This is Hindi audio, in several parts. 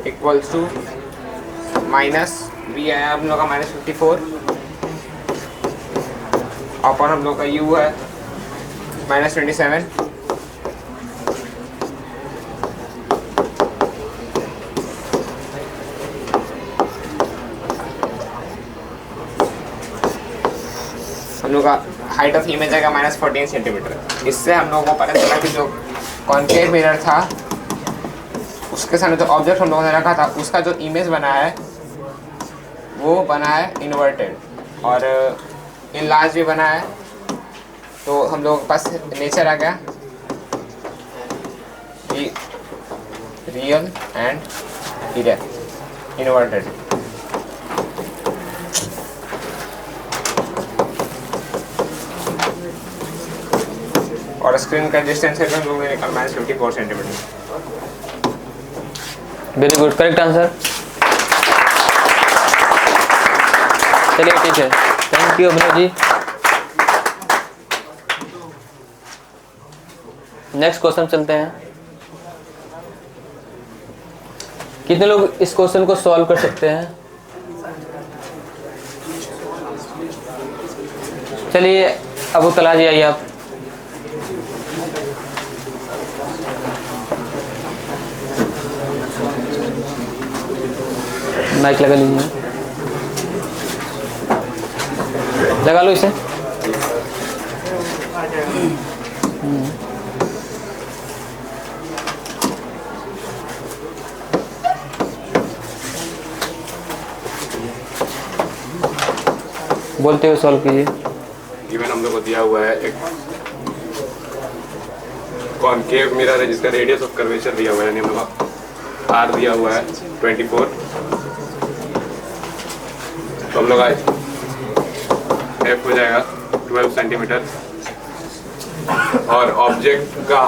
इक्वल्स टू माइनस वी आया हम लोग का -54 अपन हम लोग का u है -27 हम लोग का हाइट ऑफ इमेज आएगा -14 सेंटीमीटर। इससे हम लोगों को पता चला कि जो कॉन्केव मिरर था उसके सामने जो ऑब्जेक्ट हम लोगों ने रखा था उसका जो इमेज बना है वो बना है इन्वर्टेड और इनलार्ज भी बना है। तो हम लोगों के पास नेचर आ गया रियल एंड इन्वर्टेड। और स्क्रीन का डिस्टेंस है हम लोगों ने निकाला -54 centimetre. Very good, correct answer. चलिए ठीक है, thank you Abhinav ji. Next question चलते हैं। कितने लोग इस क्वेश्चन को सॉल्व कर सकते हैं? चलिए अबू तला जी आइए आप। माइक लगा लीजिए, लगा लो इसे। बोलते हुए सॉल्व कीजिए। इवन हम लोग को दिया हुआ है एक कॉनकेव मिरर है जिसका रेडियस ऑफ कर्वेचर दिया हुआ है, यानी हम लोग का आर दिया हुआ है 24। तो हम लोग एफ हो जाएगा 12 सेंटीमीटर और ऑब्जेक्ट का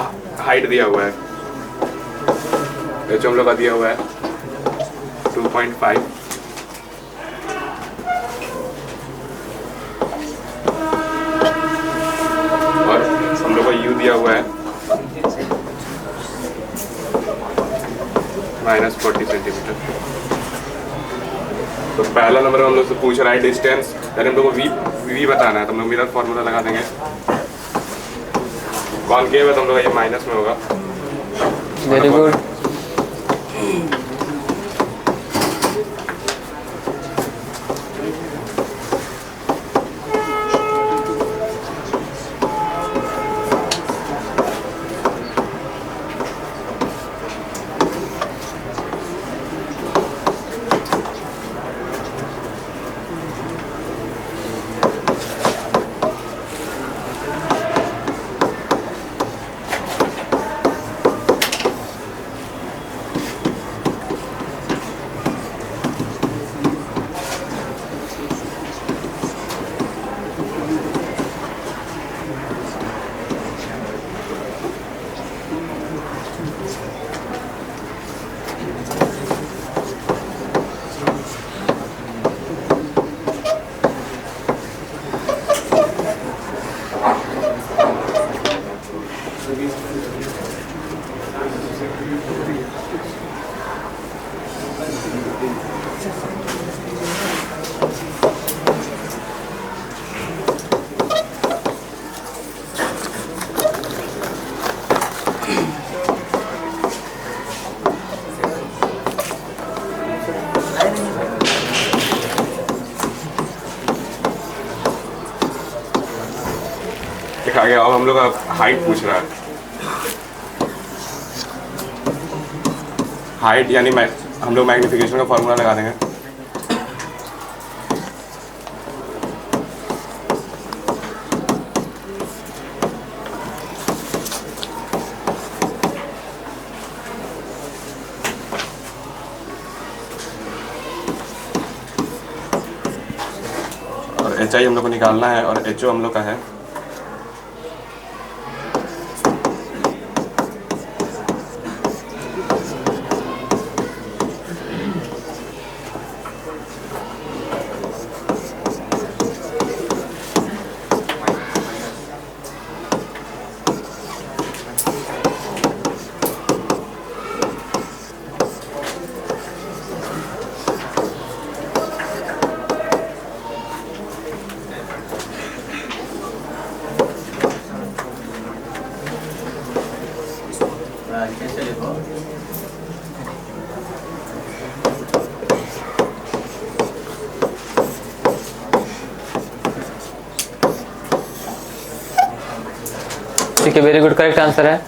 हाइट दिया हुआ है जो हम लोग का दिया हुआ है 2.5। और हम लोग को यू दिया हुआ है -40 सेंटीमीटर। तो पहला नंबर हम लोग से पूछ रहा है डिस्टेंस, यानी हम लोग को वी बताना है। तो हम लोग मिरर फॉर्मूला लगा देंगे। कॉनकेव है तो हम लोग ये माइनस में होगा। Very good. दिखा गया। अब हम लोग का हाइट पूछ रहा है। हाइट यानी हम लोग मैग्नीफिकेशन का फॉर्मूला लगा देंगे। और एच आई हम लोग को निकालना है और एच ओ हम लोग का है ठीक है, वेरी गुड, करेक्ट आंसर है।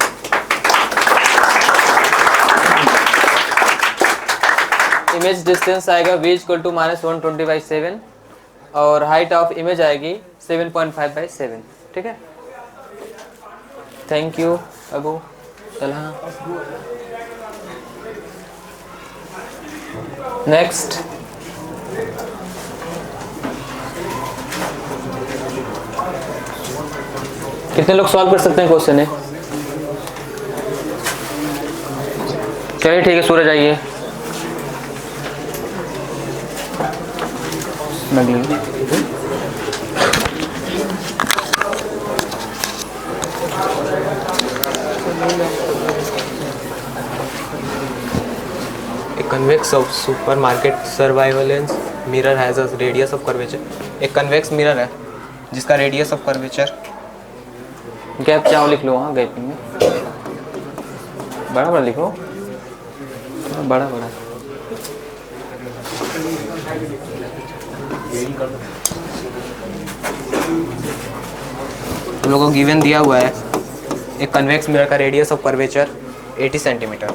इमेज डिस्टेंस आएगा v इक्वल टू -120/7 और हाइट ऑफ इमेज आएगी 7.5/7। ठीक है, थैंक यू अबू। चल हाँ, नेक्स्ट। कितने लोग सॉल्व कर सकते हैं क्वेश्चन है? चलिए ठीक है, सूरज आइए। A convex of supermarket surveillance mirror has a radius of curvature. एक convex mirror है जिसका radius of curvature गैप चाहो लिख लो। हाँ, गैप में बड़ा बड़ा लिखो, बड़ा बड़ा। हम लोगों को गिवन दिया हुआ है एक कन्वेक्स मिरर का रेडियस ऑफ कर्वेचर 80 सेंटीमीटर।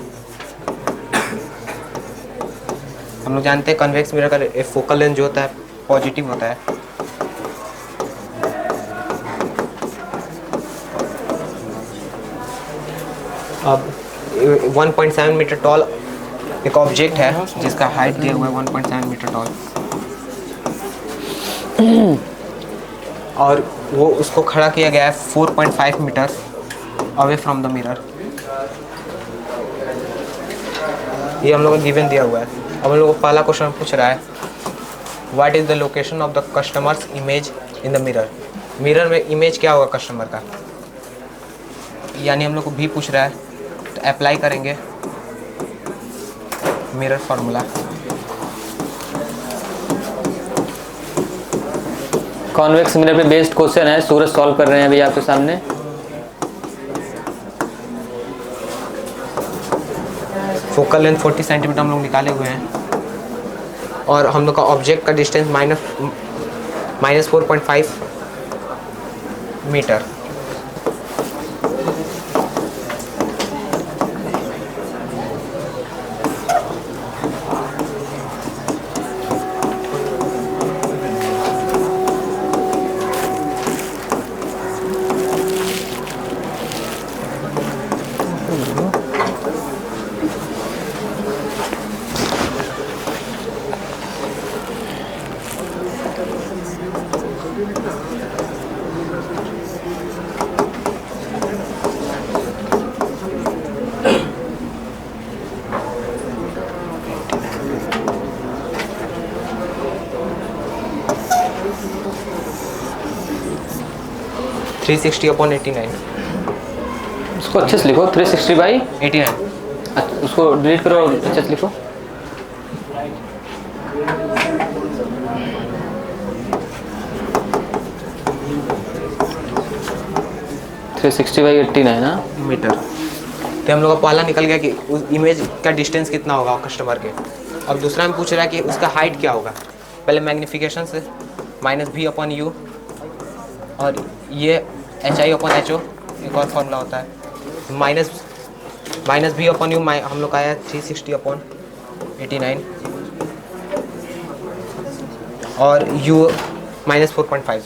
हम लोग जानते हैं कन्वेक्स मिरर का फोकल लेंथ जो होता है पॉजिटिव होता है। अब 1.7 मीटर टॉल एक ऑब्जेक्ट है जिसका हाइट दिया हुआ है 1.7 मीटर टॉल, और वो उसको खड़ा किया गया है 4.5 metre away from the mirror. ये हम लोग को गिवन दिया हुआ है। अब हम लोग को पहला क्वेश्चन पूछ रहा है what is the location of the customers image in the mirror. Mirror में इमेज क्या होगा कस्टमर का, यानी हम लोग को भी पूछ रहा है, तो अप्लाई करेंगे मिरर फार्मूला। कॉन्वेक्स मिरर पे बेस्ड क्वेश्चन है, सूरज सॉल्व कर रहे हैं अभी आपके सामने। फोकल लेंथ 40 सेंटीमीटर हम लोग निकाले हुए हैं, और हम लोग का ऑब्जेक्ट का डिस्टेंस -4.5 मीटर। थ्री 360/89। उसको अच्छे से लिखो, 360/89। 89। उसको डिलीट करो, अच्छे से लिखो। (360/89) ना मीटर। तो हम लोग का पहला निकल गया कि उस इमेज का डिस्टेंस कितना होगा कस्टमर के। अब दूसरा में पूछ रहा है कि उसका हाइट क्या होगा। पहले मैग्नीफिकेशन से -v/u, और ये HI/HO एक और फॉर्मूला होता है। -v/u हम लोग का आया 360/89, और u -4.5।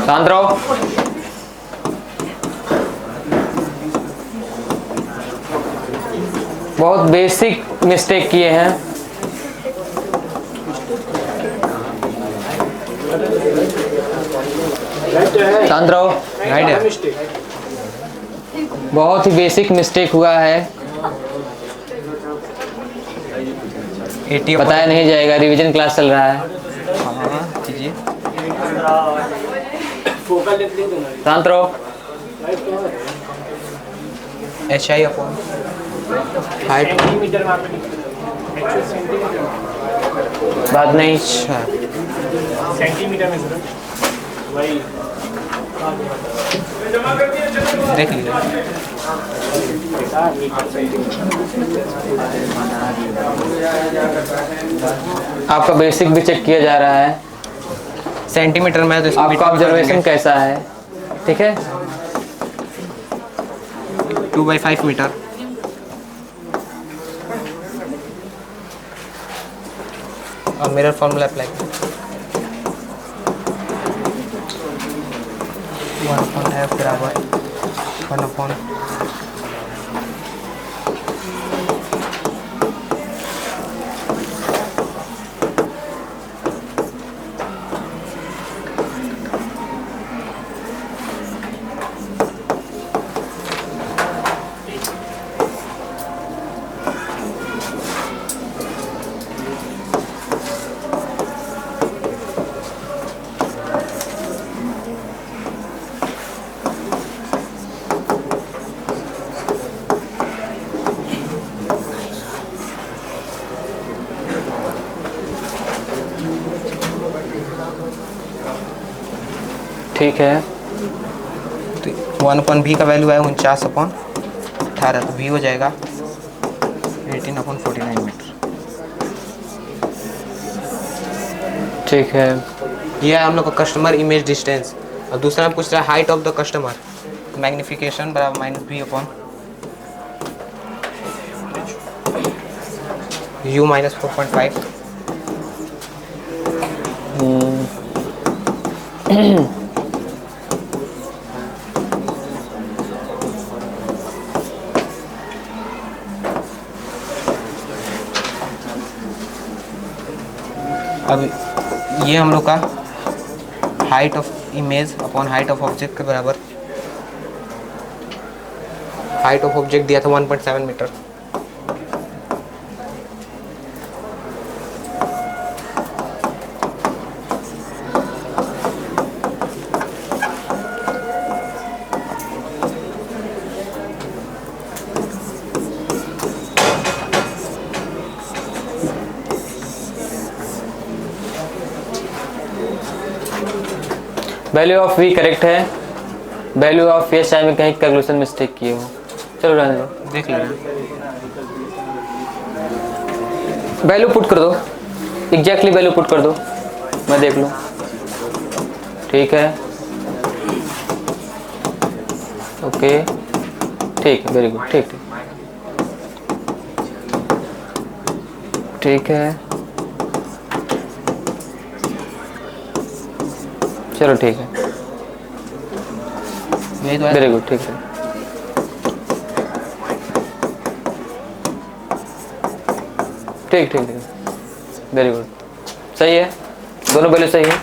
शांत रहो। बहुत बेसिक मिस्टेक किए हैं। शांत रहो। राइट है। बहुत ही बेसिक मिस्टेक हुआ है, 80 बताया नहीं जाएगा, रिवीजन क्लास चल रहा है। हाँ कीजिए। शांत रहो। HI हाइट बात नहीं। अच्छा सेंटीमीटर में सर वही देख लीजिए। आपका बेसिक भी चेक किया जा रहा है, सेंटीमीटर में तो इसको आपका मीटर में ऑब्जर्वेशन बदलेंगे। कैसा है, ठीक है। 2/5 मीटर। और मिरर फॉर्मूला अप्लाई करें। 1/f बराबर 1/। ठीक है। तो 1/v का वैल्यू है 49/18, तो v हो जाएगा 18/49 मीटर। ठीक है। ये है हम लोग का कस्टमर इमेज डिस्टेंस। और दूसरा में पूछ रहा है height of the customer, magnification बराबर -b/u -4.5। अब ये हम लोग का height of image upon height of object के बराबर। हाइट ऑफ ऑब्जेक्ट दिया था 1.7 metre. Value of V correct है, वैल्यू ऑफ ये शायद में कहीं कैलकुलेशन मिस्टेक किए हो। चलो रहने दो, देख लेना। वैल्यू पुट कर दो, एग्जैक्टली वैल्यू पुट कर दो, मैं देख लूँ। ठीक है, ओके, ठीक है, वेरी गुड, ठीक ठीक ठीक है, चलो ठीक है, यही तो है। वेरी गुड, ठीक है, ठीक ठीक ठीक, वेरी गुड, सही है, दोनों वैल्यू सही है,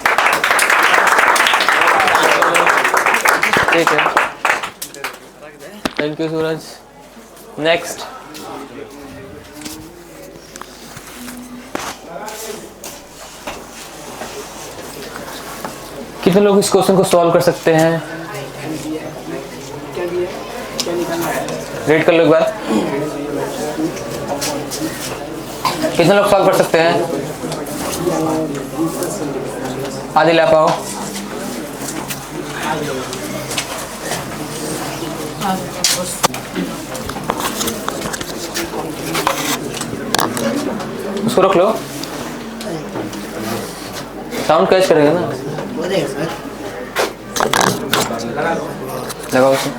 ठीक है, थैंक यू सूरज। नेक्स्ट, कितने लोग इस क्वेश्चन को सॉल्व कर सकते हैं? रीड कर लो एक बार। कितने लोग सॉल्व कर सकते हैं? आदि ला पाओ। उसको रख लो, साउंड कैच करेगा ना, लगाओ उसे।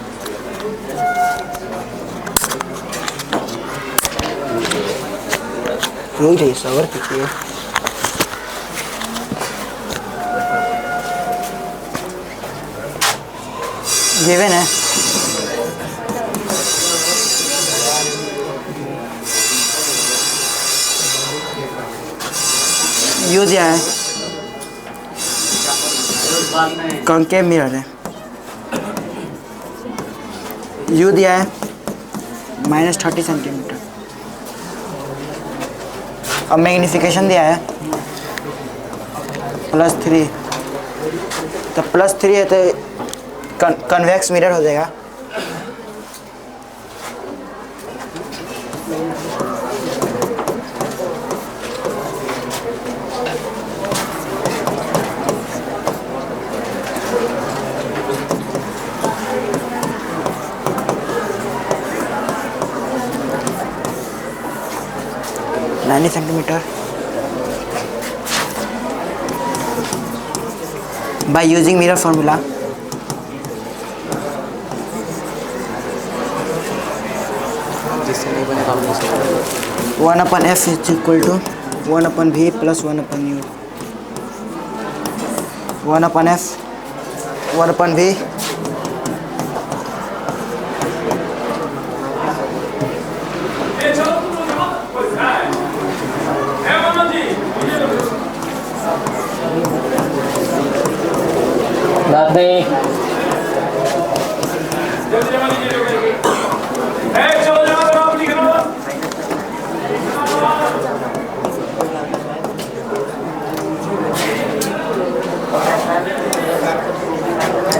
रोई रही सवर कीजिए। गिवन है यू दिया है, कॉन्केव मिरर है, यू दिया है -30 सेंटीमीटर, और मैग्निफिकेशन दिया है +3, तो +3 है तो कन्वेक्स मिरर हो जाएगा। 90 centimetre by using mirror formula. जिससे नहीं बनेगा हम नहीं 1/f is equal to 1/v plus 1/u. 1/f 1/v बात नहीं।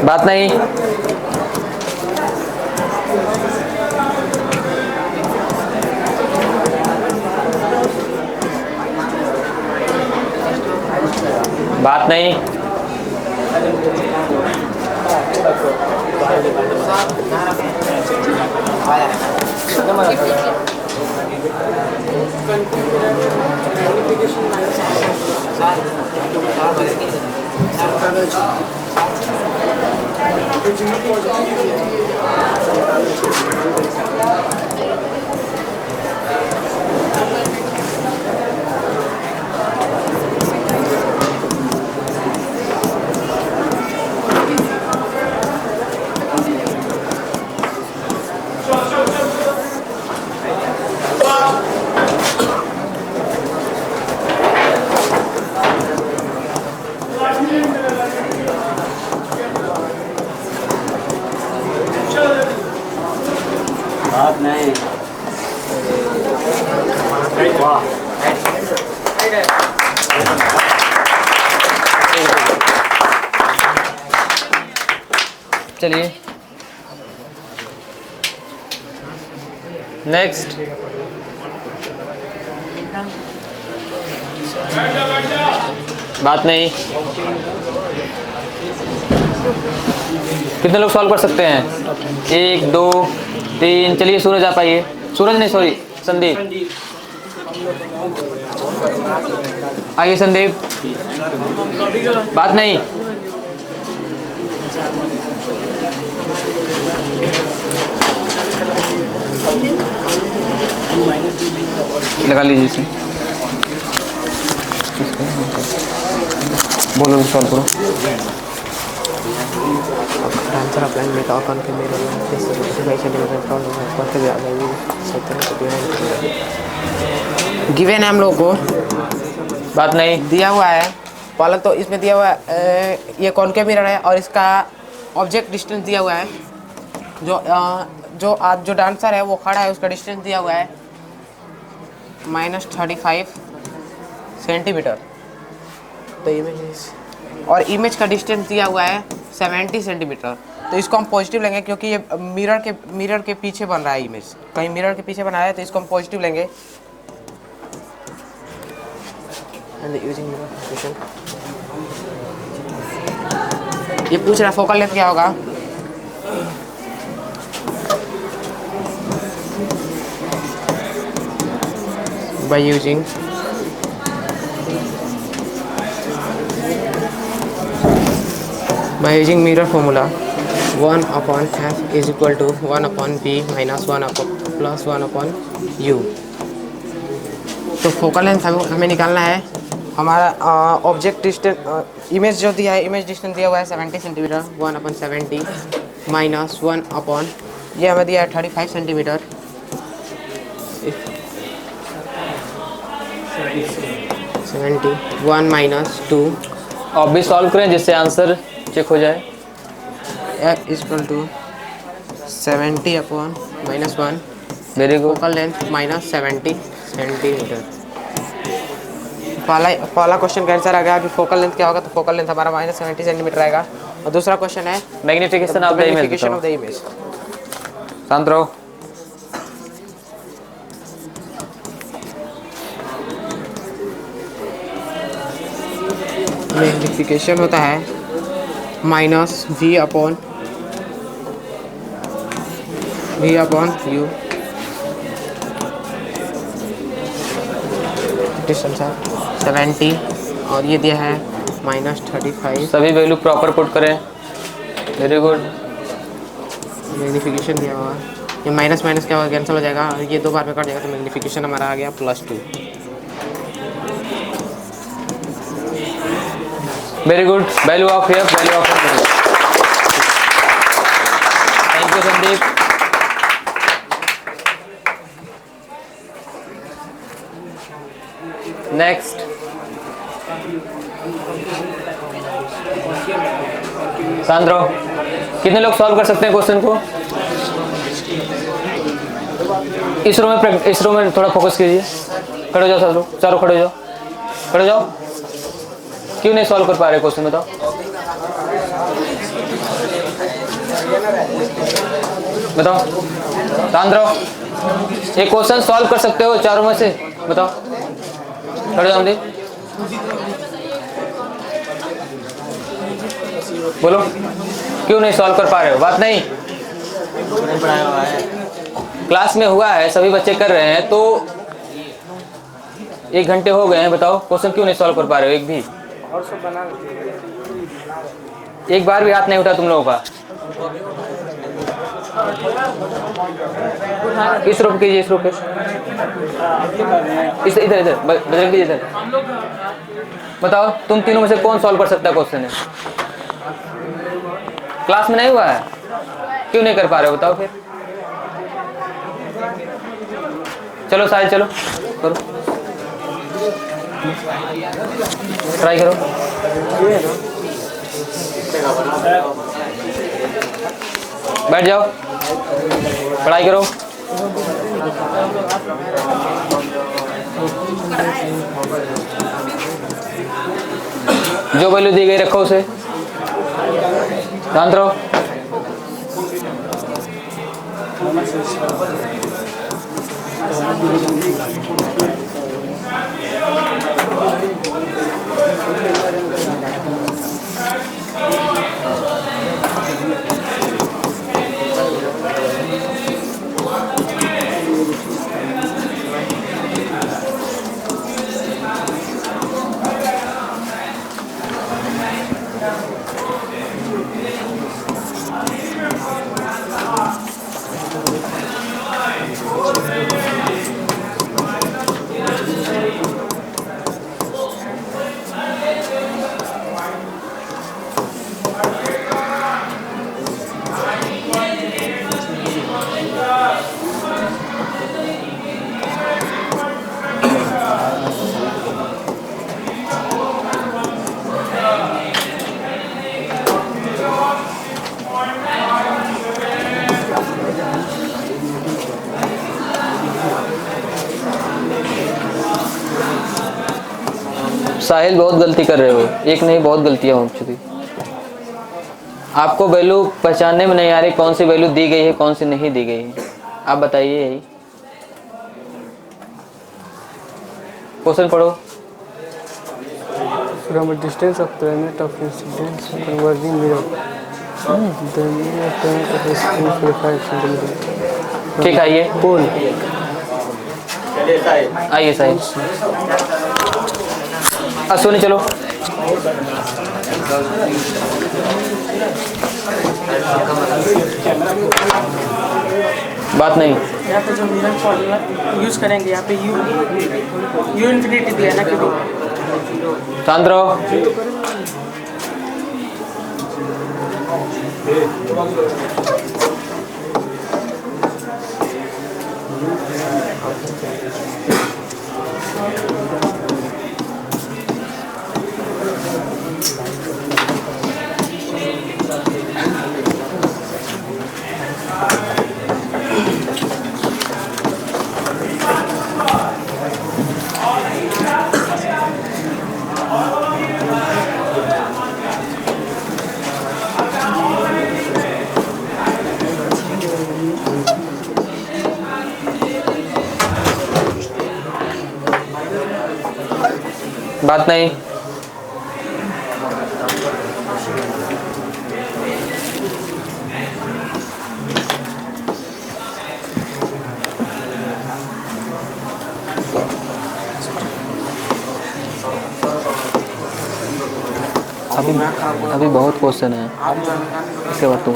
बात नहीं। बात नहीं। चलिए नेक्स्ट। बात नहीं। कितने लोग सॉल्व कर सकते हैं? 1 2 3। चलिए सूरज आप आइए। सूरज नहीं, सॉरी संदीप आइए। संदीप बात नहीं। लगा लीजिए इसे। बोलो सॉल्व करो। आंसर अप्लाई में का अकाउंट के मेरे 55 सेंटीमीटर प्रॉब्लम है कौन से आ जाएगी 70 गिवन है हम लोगों को, बात नहीं। दिया हुआ है पहले तो इसमें दिया हुआ है ये कॉनकेव मिरर है और इसका ऑब्जेक्ट डिस्टेंस दिया हुआ है। जो आज जो डांसर है वो खड़ा है उसका डिस्टेंस दिया हुआ है -35 सेंटीमीटर। तो इमेज और इमेज का डिस्टेंस दिया हुआ है 70 सेंटीमीटर। तो इसको हम पॉजिटिव लेंगे क्योंकि ये मिरर के पीछे बन रहा है इमेज, कहीं मिरर के पीछे बना है तो इसको हम पॉजिटिव लेंगे। ये पूछ रहा है फोकल लेंथ क्या होगा। by using mirror formula 1/f is equal to 1/b minus 1/+1/u। तो फोकल लेंथ हमें निकालना है। हमारा ऑब्जेक्ट डिस्टेंस इमेज जो दिया है, इमेज डिस्टेंस दिया हुआ है 70 सेंटीमीटर। 1/70 माइनस 1/, ये हमें दिया है 35 सेंटीमीटर। 71 माइनस 2। आप भी सॉल्व करें जिससे आंसर चेक हो जाए। f is equal to 70/-1। Very good. Focal length -70 centimetre. पहला क्वेश्चन का आंसर आ गया कि फोकल लेंथ क्या होगा, तो फोकल लेंथ हमारा -70 सेंटीमीटर आएगा। और दूसरा क्वेश्चन है मैग्निफिकेशन ऑफ द इमेज। शांत रहो। मैग्निफिकेशन होता है -v/u। डिस्टेंस है 70 और ये दिया है -35। सभी वैल्यू प्रॉपर पुट करें। Very good. मैग्नीफिकेशन दिया हुआ है, ये माइनस माइनस क्या होगा, कैंसिल हो जाएगा, ये 2 बार में कट जाएगा, तो मैग्नीफिकेशन हमारा आ गया +2। Very good. Value of F, value of F. Thank you Sandeep. Next, Sandro, कितने लोग सॉल्व कर सकते हैं क्वेश्चन को? इस रो में थोड़ा फोकस कीजिए। खड़े हो जाओ सांद्रो, चारों खड़े हो जाओ, खड़े हो जाओ। क्यों नहीं सॉल्व कर पा रहे क्वेश्चन, बताओ। बताओ सांद्रो, एक क्वेश्चन सॉल्व कर सकते हो चारों में से, बताओ। खड़े हो जाओ, बोलो क्यों नहीं सॉल्व कर पा रहे हो? बात नहीं, क्लास में हुआ है, सभी बच्चे कर रहे हैं, तो 1 घंटे हो गए हैं, बताओ क्वेश्चन क्यों नहीं सॉल्व कर पा रहे हो? एक भी, एक बार भी हाथ नहीं उठा तुम लोगों का। इस रूप कीजिए, इस रूप इधर इधर बजरंग जी, इधर बताओ, तुम तीनों में से कौन सॉल्व कर सकता है क्वेश्चन है? क्लास में नहीं हुआ है, क्यों नहीं कर पा रहे हो, बताओ फिर। चलो साहिल, चलो करो, ट्राई करो। बैठ जाओ, पढ़ाई करो। जो वैल्यू दी गई रखो उसे, शांत रहो। साहिल बहुत गलती कर रहे हो, एक नहीं बहुत गलतियां हो चुकी। आपको वैल्यू पहचानने में नहीं आ रही, कौन सी वैल्यू दी गई है कौन सी नहीं दी गई है, आप बताइए। यही क्वेश्चन पढ़ो। From a distance of planet of incidence converging mirror, the mirror planet of a screen 45 centimeter. ठीक, आइए Pole. आइए साहिल। अश्विनी चलो। बात नहीं, यहाँ पे जो मिरर फॉर्मूला यूज करेंगे, यहाँ पे यू इन्फिनिटी दिया ना कि शांत रहो। बात नहीं, अभी बहुत क्वेश्चन है, इसके बाद तुम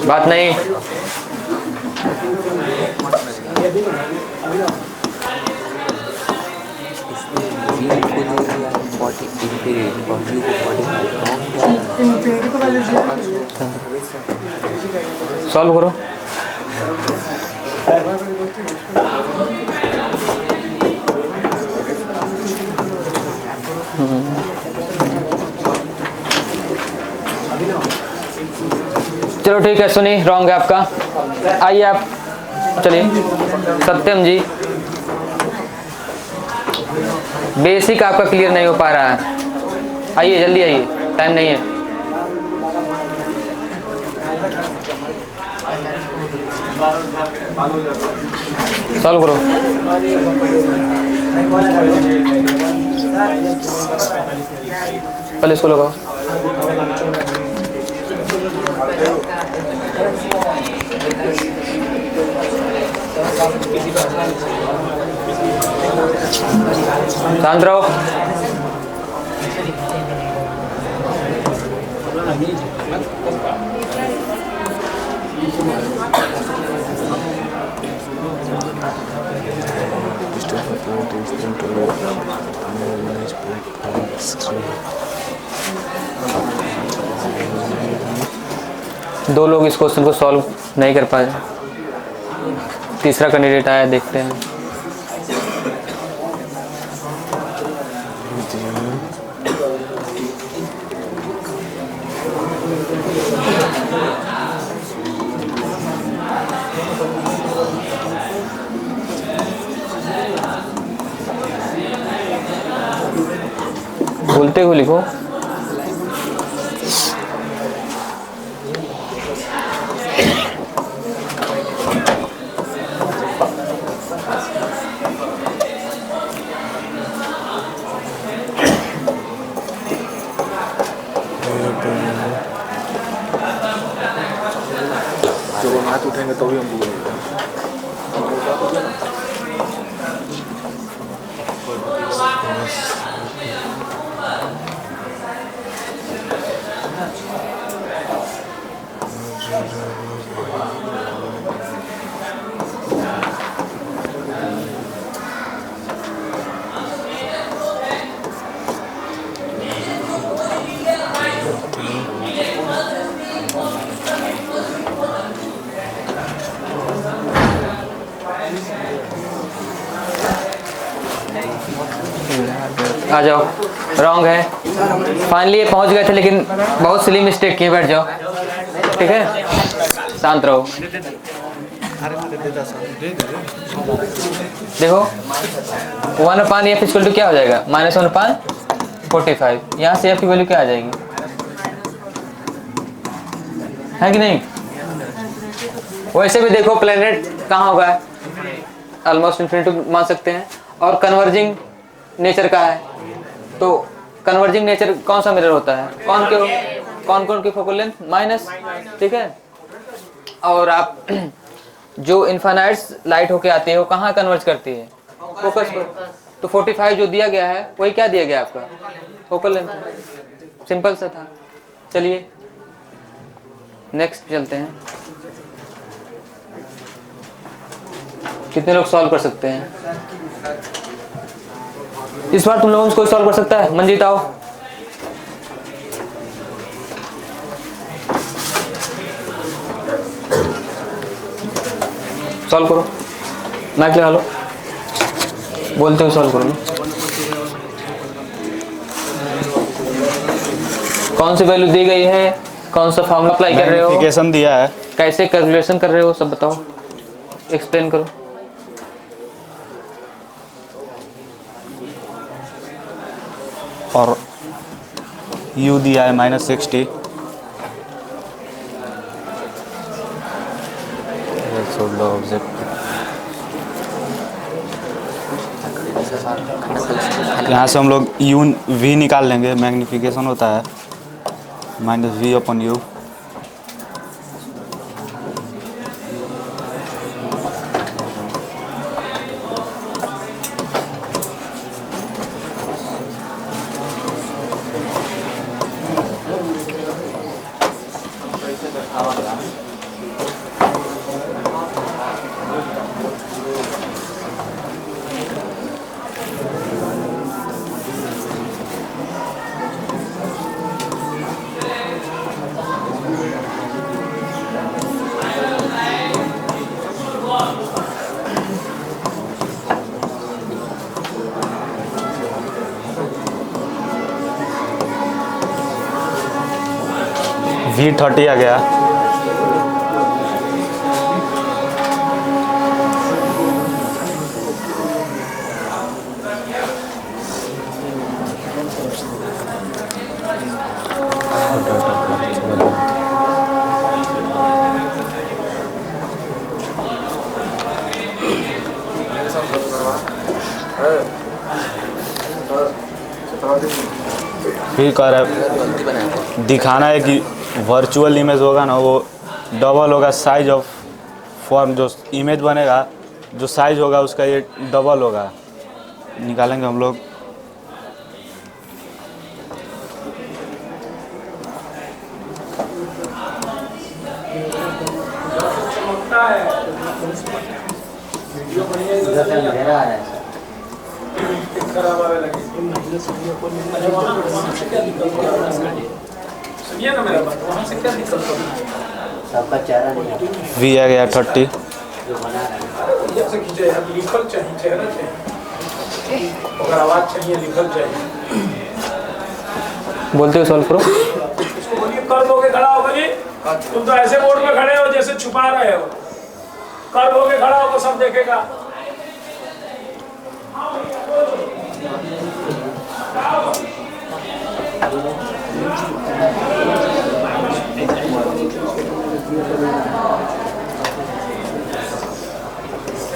बात नहीं। सॉल्व करो। चलो ठीक है, सुनिए, रॉन्ग है आपका। आइए आप, चलिए सत्यम जी, बेसिक आपका क्लियर नहीं हो पा रहा है। आइए जल्दी आइए, टाइम नहीं है। सॉल्व करो। पहले इसको लगाओ। शांत रहो। दो लोग इस क्वेश्चन को सॉल्व नहीं कर पाए, तीसरा कैंडिडेट आया, देखते हैं। बोलते हुए लिखो। जब हम हाथ उठेंगे तो भी हम बोलेंगे। आ जाओ, रॉन्ग है। फाइनली ये पहुंच गए थे, लेकिन बहुत सिली मिस्टेक किए। बैठ जाओ, ठीक है, शांत रहो। देखो 1/f इक्वल टू क्या हो जाएगा, -1/45। यहाँ से f की वैल्यू क्या आ जाएगी, है कि नहीं? वैसे भी देखो प्लेनेट कहाँ होगा, ऑलमोस्ट इन्फिनिटी मान सकते हैं, और कन्वर्जिंग नेचर का है। तो कन्वर्जिंग नेचर कौन सा मिरर होता है, कौन की फोकल लेंथ माइनस, ठीक है। और आप जो इन्फानाइट लाइट होके आती है वो कहाँ कन्वर्ज करती है, फोकस पर। तो 45 जो दिया गया है वही क्या दिया गया आपका, फोकल लेंथ। सिंपल सा था। चलिए नेक्स्ट चलते हैं। कितने लोग सॉल्व कर सकते हैं इस बार? तुम लोगों से कोई सॉल्व कर सकता है? मंजीत आओ। सॉल्व करो, माइक लगा लो, बोलते हुए सॉल्व करो। कौन सी वैल्यू दी गई है, कौन सा फॉर्मूला अप्लाई कर रहे हो, मैग्निफिकेशन दिया है, कैसे कैलकुलेशन कर रहे हो, सब बताओ, एक्सप्लेन करो। और u दिया है -60। यहाँ से हम लोग u v निकाल लेंगे, मैग्निफिकेशन होता है -v/u। V30 आ गया। फिर कह रहा है दिखाना है कि वर्चुअल इमेज होगा ना वो डबल होगा साइज ऑफ फॉर्म, जो इमेज बनेगा जो साइज होगा उसका ये डबल होगा। निकालेंगे हम लोग। V आ गया 30। बोलते हो सॉल्व करो। कर दोगे खड़ा होकर जी, तुम तो ऐसे बोर्ड पे खड़े हो जैसे छुपा रहे हो। कर दोगे खड़ा होकर सब देखेगा।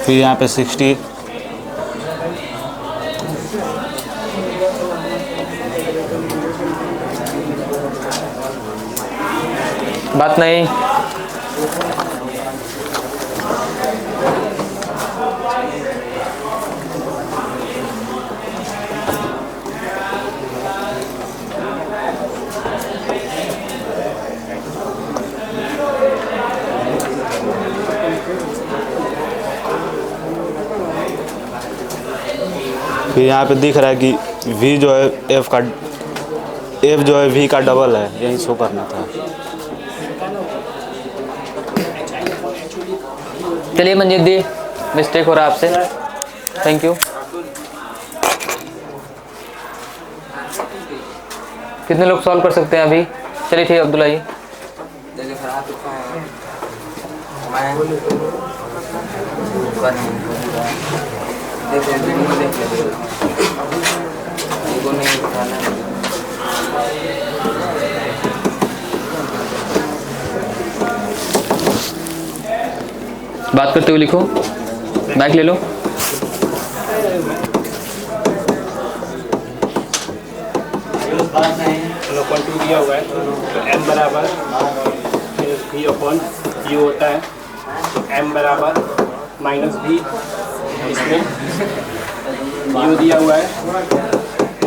फिर यहाँ पे 60। बात नहीं। फिर यहाँ पे दिख रहा है कि V जो है F जो है V का डबल है, यही शो करना था। चलिए मंजीत दी, मिस्टेक हो रहा है आपसे, थैंक यू। कितने लोग सॉल्व कर सकते हैं अभी? चलिए ठीक है अब्दुल्ला जी। बात करते हुए लिखो, बैक ले लो। +2 दिया हुआ है तो m बराबर v अपॉन u होता है, तो m बराबर -v, इसमें u दिया हुआ है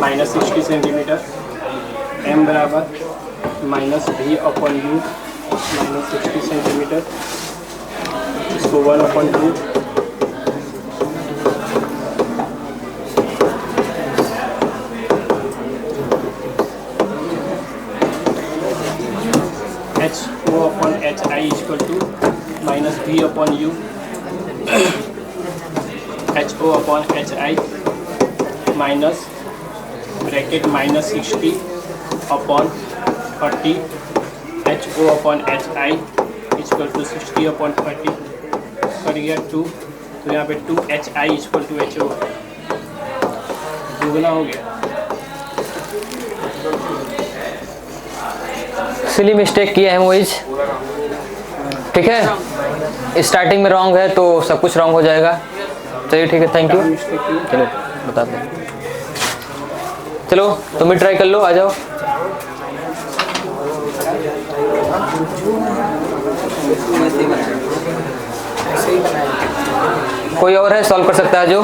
-60 सेंटीमीटर, m बराबर -v अपॉन u -60 सेंटीमीटर, इसको 1/2 HO upon HI equal to -V upon U, HO upon HI minus bracket -60 upon 30, HO upon HI equal to 60 upon 30 कर गया 2, तो यहाँ पे 2HI इक्वल टू HO दुगना हो गया। सिली मिस्टेक किया है मोइज, ठीक है। स्टार्टिंग में रॉन्ग है तो सब कुछ रॉन्ग हो जाएगा। चलिए ठीक है, थैंक यू। चलो बताते हैं। चलो तुम भी ट्राई कर लो, आ जाओ। कोई और है सॉल्व कर सकता है जो?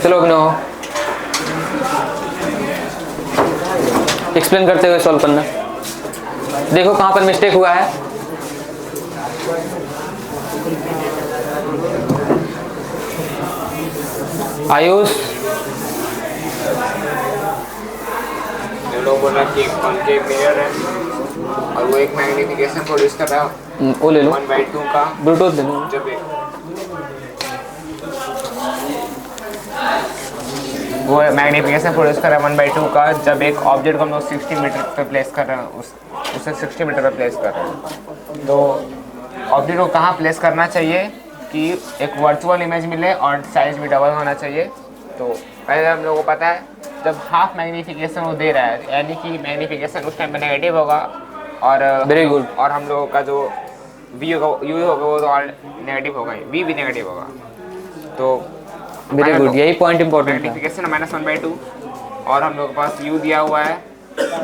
चलो अभिनव, एक्सप्लेन करते हुए सॉल्व करना। देखो कहाँ पर मिस्टेक हुआ है। आयुष, लोग बोल रहा कि कॉन्केव मिरर है और वो एक मैग्निफिकेशन प्रोड्यूस कर रहा है, वो ले लो 1/2 का ब्लूटूथ ले लो। जब वो मैग्नीफिकेशन प्रोड्यूस कर रहा है 1/2 का, जब एक ऑब्जेक्ट को हम लोग 60 मीटर पे प्लेस कर रहे हैं, उसे 60 मीटर पे प्लेस कर रहे हैं। तो ऑब्जेक्ट को कहाँ प्लेस करना चाहिए कि एक वर्चुअल इमेज मिले और साइज भी डबल होना चाहिए। तो पहले हम लोगों को पता है जब हाफ मैग्नीफिकेशन वो दे रहा है, यानी कि मैग्नीफिकेशन उस टाइम पे नेगेटिव होगा और वेरी गुड। और हम लोगों का जो वी होगा यू होगा वो तो और नेगेटिव होगा, वी भी नेगेटिव होगा। तो वेरी गुड, यही पॉइंट इंपॉर्टेंट है। मैग्नीफिकेशन -1/2 और हम लोग के पास u दिया हुआ है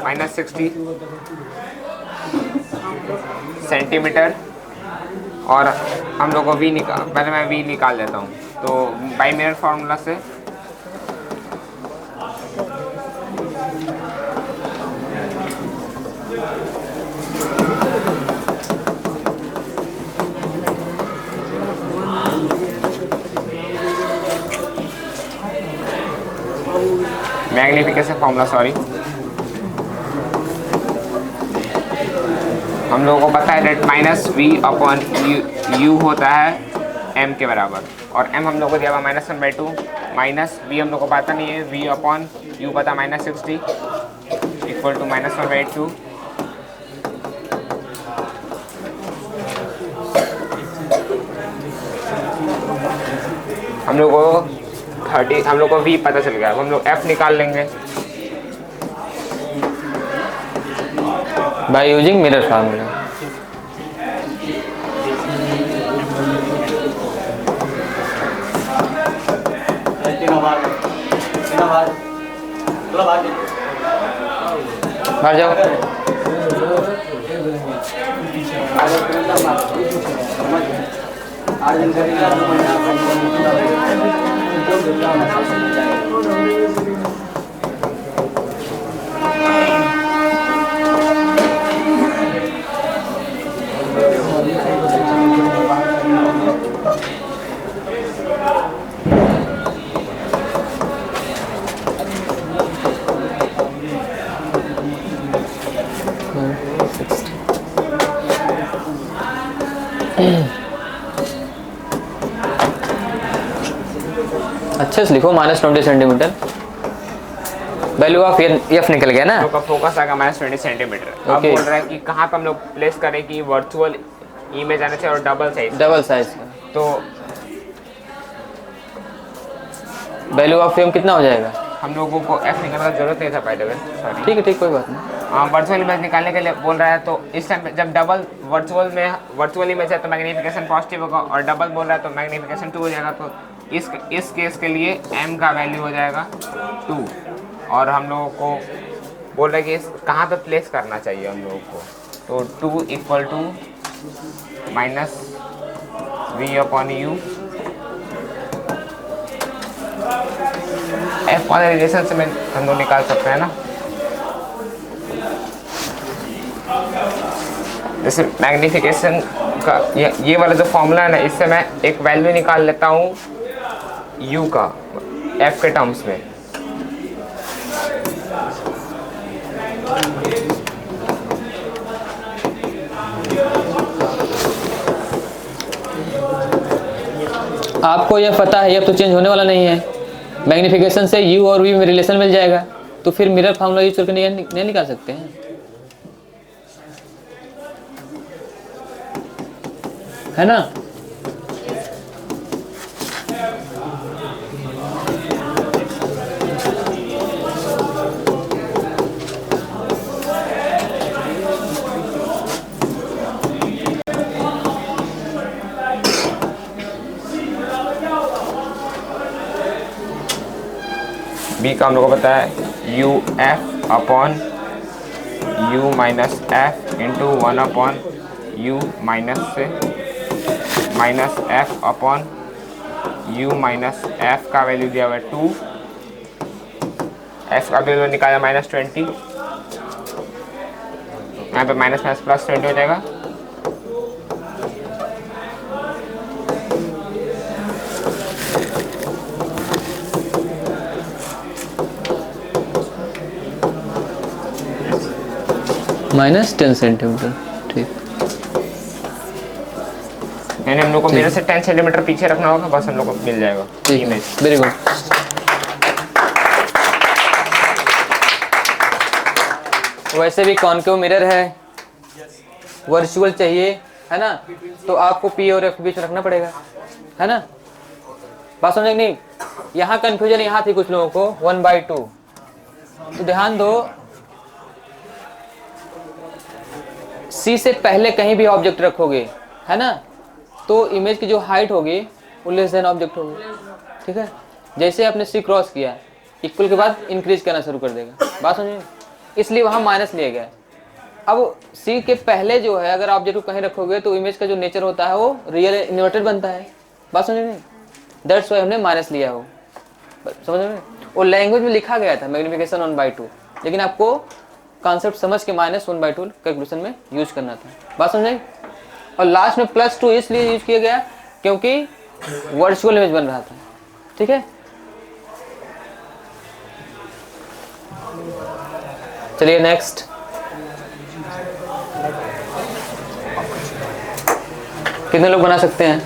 -60 सेंटीमीटर और हम लोग को v निकाल, पहले मैं v निकाल लेता हूँ। तो बाई मिरर फार्मूला से मैग्नीफिकेशन फार्मूला हम लोगों को पता है डेट -v/u होता है m के बराबर और m हम लोग को दिया हुआ -1/2 माइनस v हम लोग को पता नहीं है, v/u पता -60 इक्वल टू -1/2 हम लोग को 30 हम लोग को v पता चल गया, हम लोग f निकाल लेंगे बाय यूजिंग मिरर फार्मूला। बाहर जाओ। अच्छे से लिखो, -20 सेंटीमीटर। वैल्यू ऑफ एफ निकल गया ना। का फोकस आएगा -20 सेंटीमीटर। अब बोल रहा है कि कहाँ पे हम लोग प्लेस करें कि वर्चुअल इमेज आना चाहिए और डबल साइज का। तो वैल्यू ऑफ एम कितना हो जाएगा? हम लोगों को एफ निकालने की जरूरत नहीं था पहले, सॉरी। ठीक है, ठीक, कोई बात नहीं। हाँ, वर्चुअल इमेज निकालने के लिए बोल रहा है, तो इस टाइम जब डबल वर्चुअल इमेज है तो मैग्नीफिकेशन पॉजिटिव होगा और डबल बोल रहा है तो मैग्नीफिकेशन 2 हो जाएगा। तो इस केस के लिए m का वैल्यू हो जाएगा 2 और हम लोगों को बोल रहे हैं कि कहाँ पे प्लेस करना चाहिए हम लोगों को। तो 2 इक्वल टू -v/u f वाले रिलेशन से हम लोग निकाल सकते हैं ना। जैसे मैग्नीफिकेशन का ये वाला जो फॉर्मूला है ना, इससे मैं एक वैल्यू निकाल लेता हूँ u का f के टर्म्स में। आपको यह पता है, ये तो चेंज होने वाला नहीं है। मैग्नीफिकेशन से u और v में रिलेशन मिल जाएगा, तो फिर मिरर फार्मूला यूज करके नहीं निकाल सकते हैं, है ना। b का हम लोग को पता है u/u minus f into 1/u minus से -f/u माइनस f का वैल्यू दिया हुआ है 2, f का वैल्यू निकाला -20, यहाँ पे माइनस प्लस 20 हो जाएगा। -10 सेंटीमीटर, ठीक। यानी हम लोग को मिरर से 10 सेंटीमीटर पीछे रखना होगा, बस हम लोग को मिल जाएगा इमेज। Very good. वैसे भी कॉनकेव मिरर है, वर्चुअल चाहिए, है ना, तो आपको पी और एफ बीच में रखना पड़ेगा, है ना। बात समझे नहीं? यहाँ कंफ्यूजन यहाँ थी कुछ लोगों को 1/2। तो ध्यान दो, सी से पहले कहीं भी ऑब्जेक्ट रखोगे, है ना, तो इमेज की जो हाइट होगी वो लेस देन ऑब्जेक्ट होगी, ठीक है। जैसे आपने सी क्रॉस किया, इक्वल के बाद इंक्रीज करना शुरू कर देगा। बात समझिए, इसलिए वहाँ माइनस लिया गया है। अब सी के पहले जो है अगर ऑब्जेक्ट को कहीं रखोगे तो इमेज का जो नेचर होता है वो रियल इन्वर्टेड बनता है। बात समझ नहीं? दैट्स वाई हमने माइनस लिया हो, समझ में। वो लैंग्वेज में लिखा गया था मैग्निफिकेशन 1/2, लेकिन आपको कॉन्सेप्ट समझ के -1/2 कैलकुलेशन में यूज करना था। बात समझे? और लास्ट में +2 इसलिए यूज किया गया क्योंकि वर्चुअल इमेज बन रहा था, ठीक है। चलिए नेक्स्ट, कितने लोग बना सकते हैं?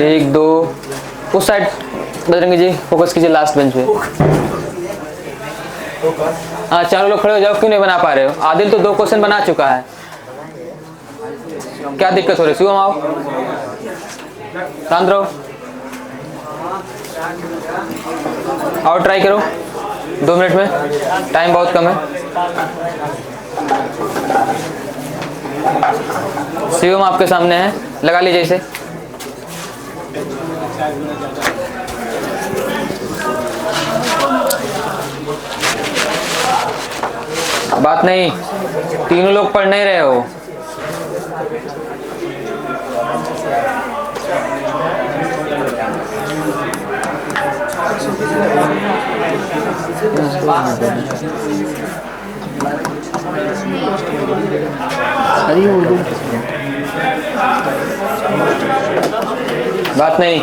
1 2, उस साइड बजरंगी जी फोकस कीजिए लास्ट बेंच पे। हाँ 4 लोग खड़े हो जाओ, क्यों नहीं बना पा रहे हो? आदिल तो 2 क्वेश्चन बना चुका है, क्या दिक्कत हो रही है? शिवम आओ, शांत रहो, और ट्राई करो 2 मिनट में, टाइम बहुत कम है। शिवम आपके सामने है, लगा लीजिए इसे। बात नहीं, तीनों लोग पढ़ नहीं रहे हो। बात नहीं,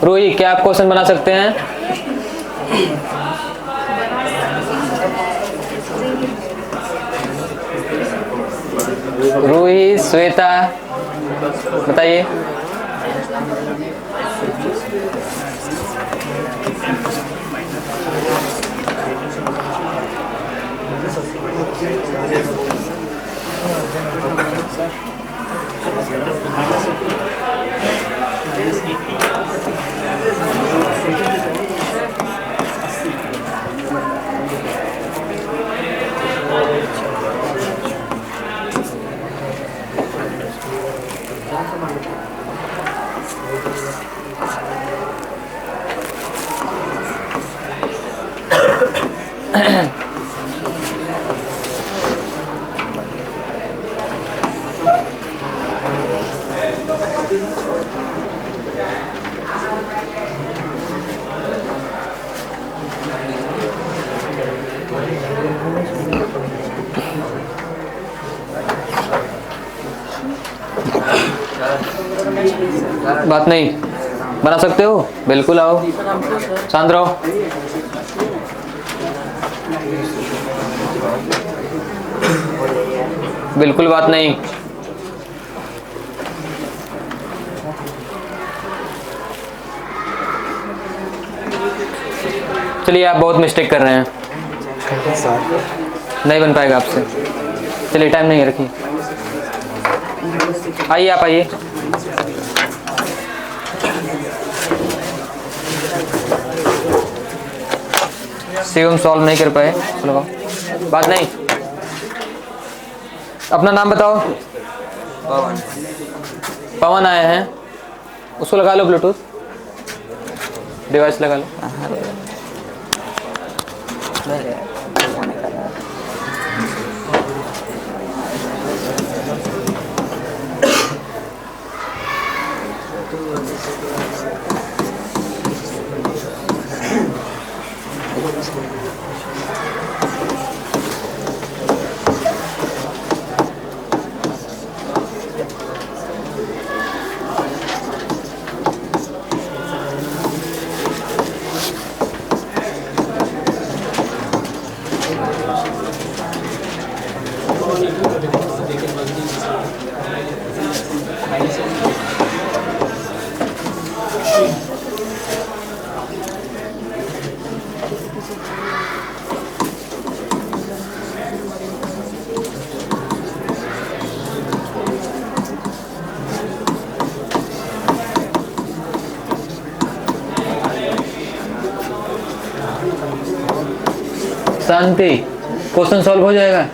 रूही क्या आप क्वेश्चन बना सकते हैं? रूही, श्वेता बताइए। बात नहीं, बना सकते हो, बिल्कुल आओ, शांत रहो। बिल्कुल बात नहीं, चलिए आप बहुत मिस्टेक कर रहे हैं, नहीं बन पाएगा आपसे। चलिए टाइम नहीं है, रखिए, आइए आप आइए। शिवम सॉल्व नहीं कर पाए, लगाओ, बात नहीं। अपना नाम बताओ। पवन। पवन आए हैं, उसको लगा लो, ब्लूटूथ डिवाइस लगा लो। शांति, क्वेश्चन सॉल्व हो जाएगा।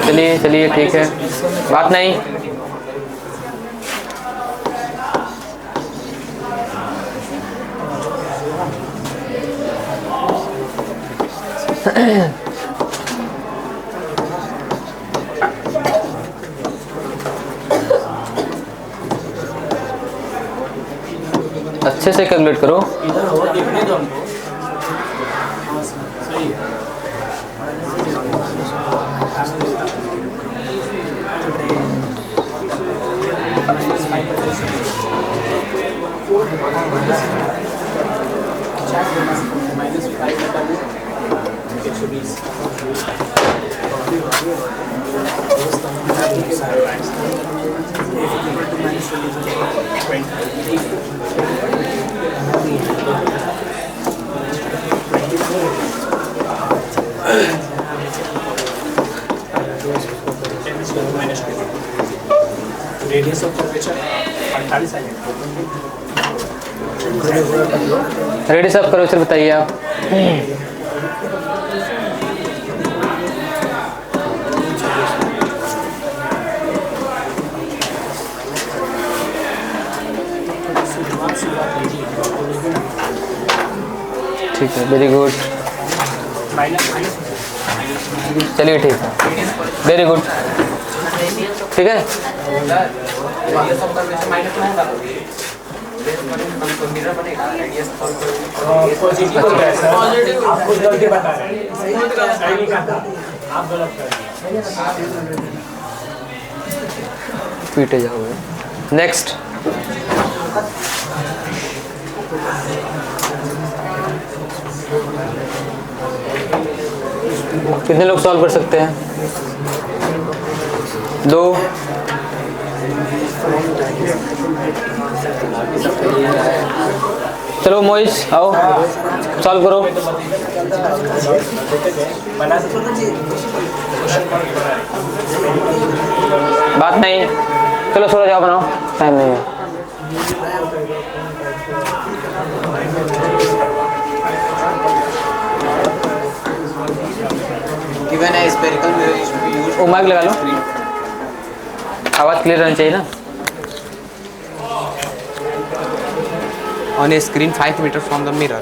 चलिए चलिए ठीक है, बात नहीं। अच्छे से कैलकुलेट करो। Radius of curvature 48 radius of curvature बताइए आप। ठीक है, वेरी गुड। चलिए ठीक है, वेरी गुड, ठीक है। पीटे जाओगे। नेक्स्ट, कितने लोग सॉल्व कर सकते हैं? 2। चलो मोइस आओ, सॉल्व करो। बात नहीं, चलो सूरज आओ बनाओ, टाइम नहीं है। Given a spherical mirror is to be used ओ माइक लगा लो, आवाज़ क्लियर रहनी चाहिए ना। on a screen 5 meter from the mirror.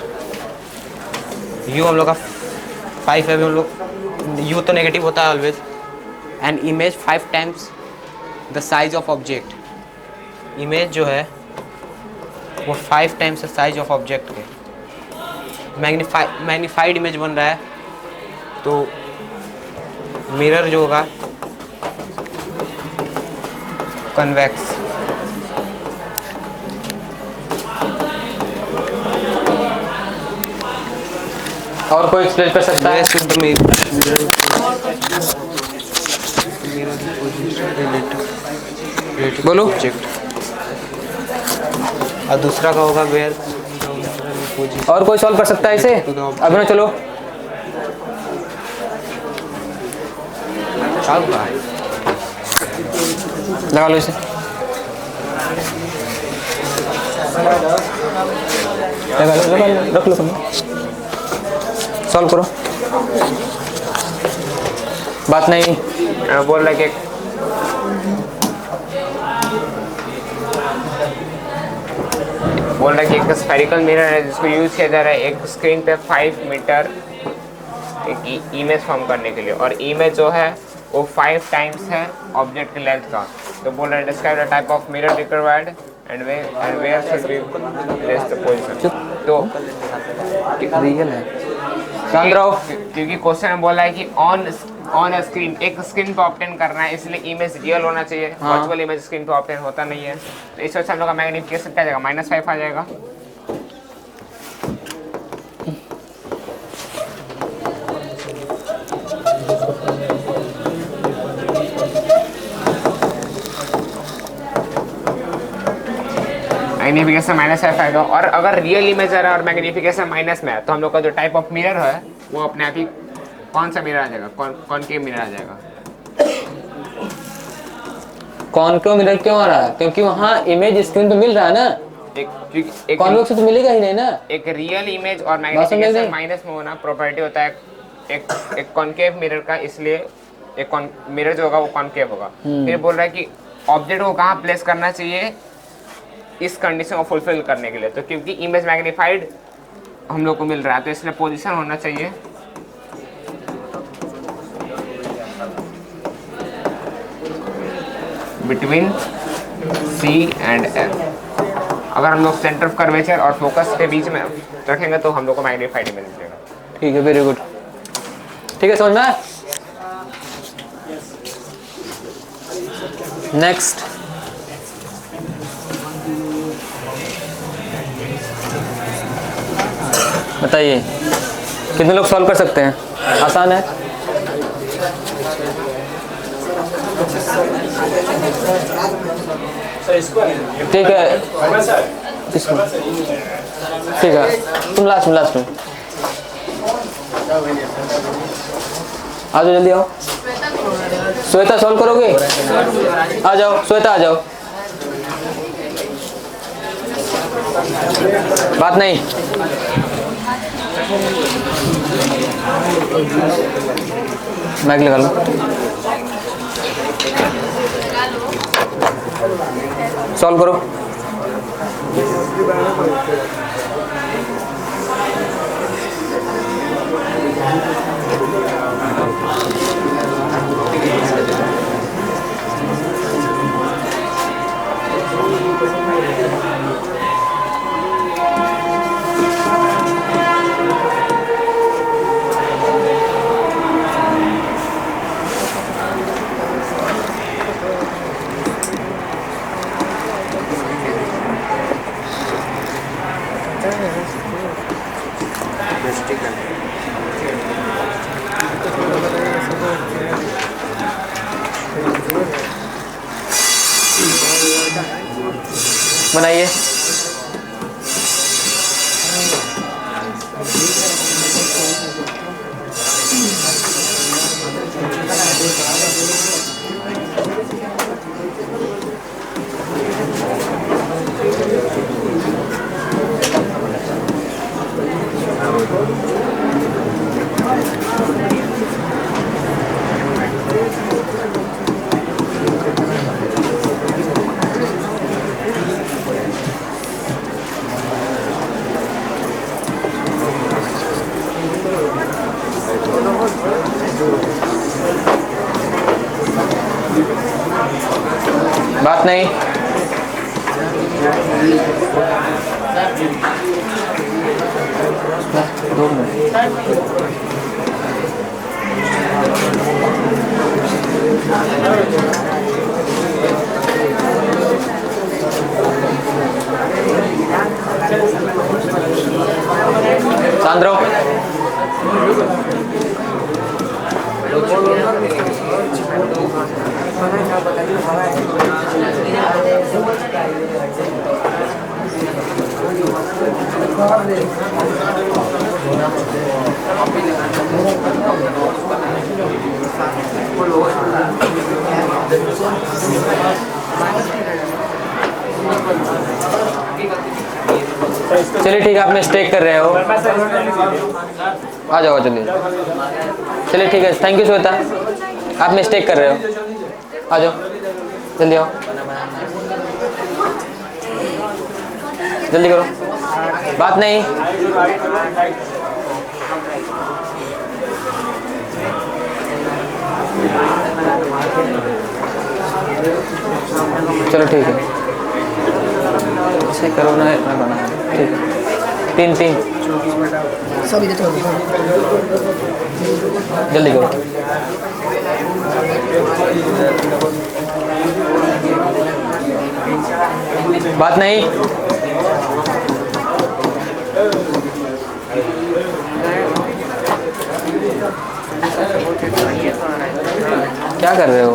U हम लोग का 5 है, हम लोग U तो नेगेटिव होता है always. And image 5 times the size of object. Image जो है वो 5 times the size of object के मैग्नीफाइड इमेज बन रहा है। तो मिरर जो होगा कन्वेक्स। और कोई एक्सप्लेन कर सकता है? बोलो। और दूसरा का होगा वेयर। और कोई सॉल्व कर सकता है इसे? अभिनव चलो। लगा लो इसे, लगा लो, रख लो, सॉल्व करो। बात नहीं, बोल रहा कि एक स्फेरिकल मिरर है जिसको यूज किया जा रहा है एक स्क्रीन पे 5 मीटर एक इमेज फॉर्म करने के लिए, और इमेज जो है वो 5 टाइम्स है ऑब्जेक्ट की लेंथ का। तो बोल रहा है describe the type of mirror required and where should be place the position. तो रियल है, शांत रहो। क्योंकि क्वेश्चन में बोला है कि ऑन ऑन स्क्रीन, एक स्क्रीन पे ऑब्टेन करना है, इसलिए इमेज रियल होना चाहिए। हाँ। वर्चुअल इमेज स्क्रीन पे ऑब्टेन होता नहीं है, तो इस वजह से हम लोग का मैग्निफिकेशन क्या आ जाएगा, -5 आ जाएगा। मैग्निफिकेशन -5 आएगा। और अगर रियल इमेज आ रहा है और मैग्निफिकेशन माइनस में है, तो हम लोग का जो टाइप ऑफ मिरर है वो अपने आप ही कौन सा मिरर आ जाएगा, कॉनकेव मिरर आ जाएगा। कॉनकेव मिरर क्यों आ रहा है? क्योंकि वहाँ इमेज स्क्रीन पे मिल रहा है ना, एक कॉन्वेक्स तो मिलेगा ही नहीं ना। एक रियल इमेज और समझ मैग्निफिकेशन नहीं। माइनस में होना प्रॉपर्टी होता है एक कॉनकेव मिरर का, इसलिए एक मिरर जो होगा वो कॉनकेव होगा। फिर बोल रहा है कि ऑब्जेक्ट को कहाँ प्लेस करना चाहिए इस कंडीशन को फुलफिल करने के लिए, तो क्योंकि इमेज मैग्नीफाइड हम लोग को मिल रहा है, तो इसलिए पोजीशन होना चाहिए बिटवीन C एंड F। अगर हम लोग सेंटर ऑफ कर्वेचर और फोकस के बीच में रखेंगे तो हम लोग को मैग्नीफाइड इमेज मिलेगा। ठीक है, वेरी गुड। ठीक है, समझ में आया? नेक्स्ट, बताइए कितने लोग सॉल्व कर सकते हैं? आसान है। ठीक है, ठीक है, तुम लास्ट में आ जाओ, जल्दी आओ। श्वेता सॉल्व करोगे? आ जाओ श्वेता, आ जाओ। बात नहीं, माइक लगा लो। सॉल्व करो। बनाइए। बात नहीं, दो मिनट। शांत रहो। चलिए ठीक है, आप मिस्टेक कर रहे हो, आ जाओ जल्दी। चलिए ठीक है, थैंक यू श्वेता, आप मिस्टेक कर रहे हो, आ जाओ जल्दी आओ, जल्दी करो। बात नहीं, चलो ठीक है, ऐसे करो ना, ठीक है, 3-3 जल्दी करो। बात नहीं। क्या कर रहे हो?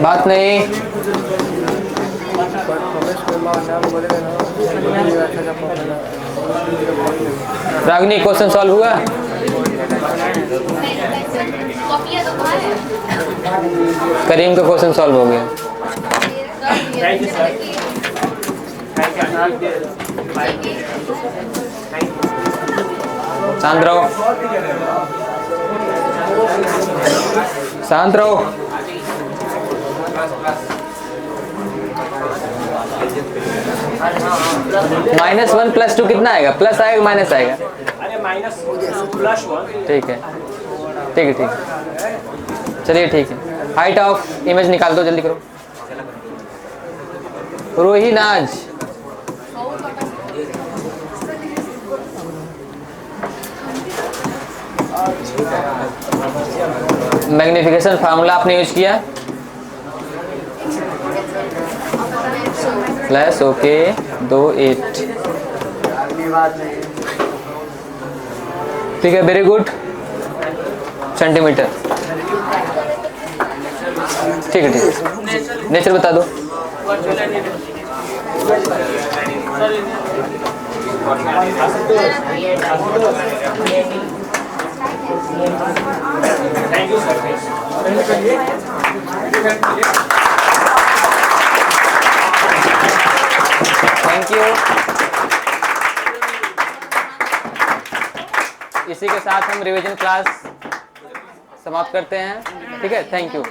बात नहीं। रागनी क्वेश्चन सॉल्व हुआ? करीम का क्वेश्चन सॉल्व हो गया। Thank you sir. शांत रहो, शांत रहो। -1 +2 कितना आएगा? प्लस आएगा माइनस आएगा? अरे -+1। ठीक है, ठीक है, ठीक है, चलिए ठीक है। हाइट ऑफ इमेज निकाल दो, जल्दी करो। रोही नाज, मैग्निफिकेशन फार्मूला आपने यूज किया? Plus okay 28। ठीक है, वेरी गुड। सेंटीमीटर, ठीक है, ठीक है। नेचर बता दो। Thank you sir. Thank you. इसी के साथ हम रिवीजन क्लास समाप्त करते हैं। ठीक है, थैंक यू।